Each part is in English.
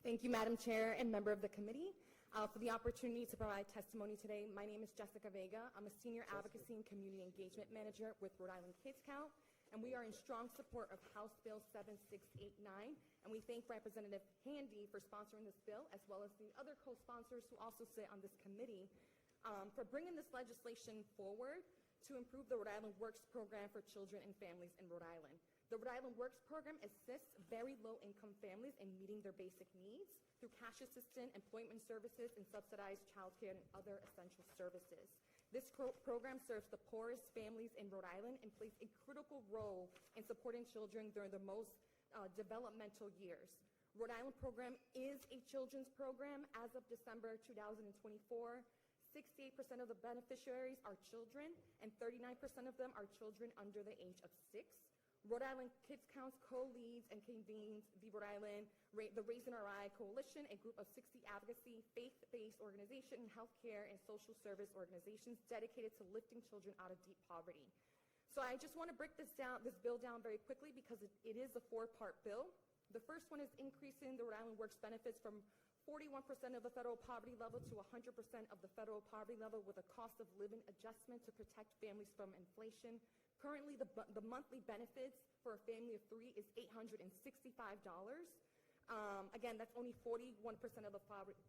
Thank you, Madam Chair and member of the committee, for the opportunity to provide testimony today. My name is Jessica Vega. I'm a Senior Advocacy and Community Engagement Manager with Rhode Island Kids Count, and we are in strong support of House Bill 7689, and we thank Representative Handy for sponsoring this bill, as well as the other co-sponsors who also sit on this committee, for bringing this legislation forward to improve the Rhode Island Works program for children and families in Rhode Island. The Rhode Island Works program assists very low-income families in meeting their basic needs through cash assistance, employment services, and subsidized childcare and other essential services. This program serves the poorest families in Rhode Island and plays a critical role in supporting children during their most developmental years. Rhode Island program is a children's program. As of December 2024, 68% of the beneficiaries are children, and 39% of them are children under the age of 6. Rhode Island Kids Counts co-leads and convenes the Rhode Island, the Vega RI Coalition, a group of 60 advocacy, faith-based organizations, and healthcare and social service organizations dedicated to lifting children out of deep poverty. So I just want to break this bill down very quickly because it is a 4-part bill. The first one is increasing the Rhode Island Works benefits from 41% of the federal poverty level to 100% of the federal poverty level with a cost of living adjustment to protect families from inflation. Currently, the monthly benefits for a family of 3 is $865. Again, that's only 41% of the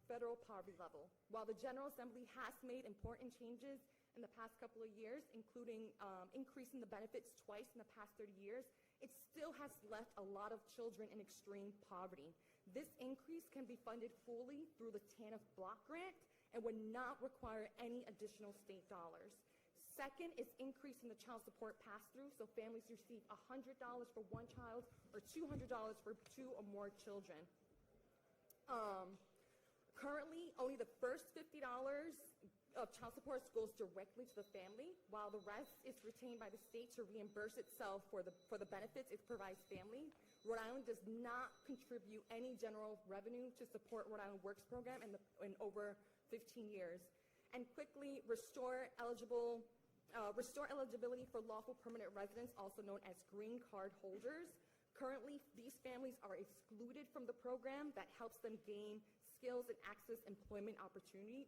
federal poverty level. While the General Assembly has made important changes in the past couple of years, including increasing the benefits twice in the past 30 years, it still has left a lot of children in extreme poverty. This increase can be funded fully through the TANF block grant and would not require any additional state dollars. Second is increasing the child support pass-through, so families receive $100 for one child or $200 for 2 or more children. Currently, only the first $50 of child support goes directly to the family, while the rest is retained by the state to reimburse itself for the benefits it provides family. Rhode Island does not contribute any general revenue to support Rhode Island Works program in over 15 years. And quickly, restore eligibility for lawful permanent residents, also known as green card holders. Currently, these families are excluded from the program that helps them gain skills and access employment opportunity.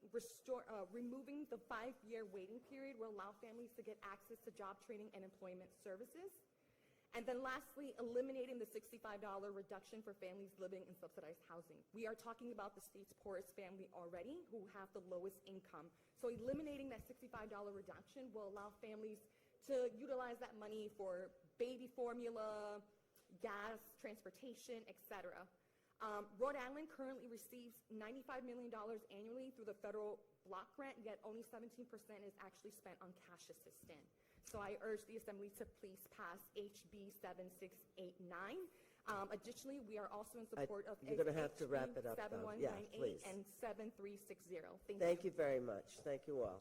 Removing the 5-year waiting period will allow families to get access to job training and employment services. And then lastly, eliminating the $65 reduction for families living in subsidized housing. We are talking about the state's poorest family already who have the lowest income. So eliminating that $65 reduction will allow families to utilize that money for baby formula, gas, transportation, etc. Rhode Island currently receives $95 million annually through the federal block grant, yet only 17% is actually spent on cash assistance. So I urge the Assembly to please pass HB 7689. Additionally, we are also in support of you're going to have to wrap it up, 7198 and 7360. Thank you very much. Thank you all.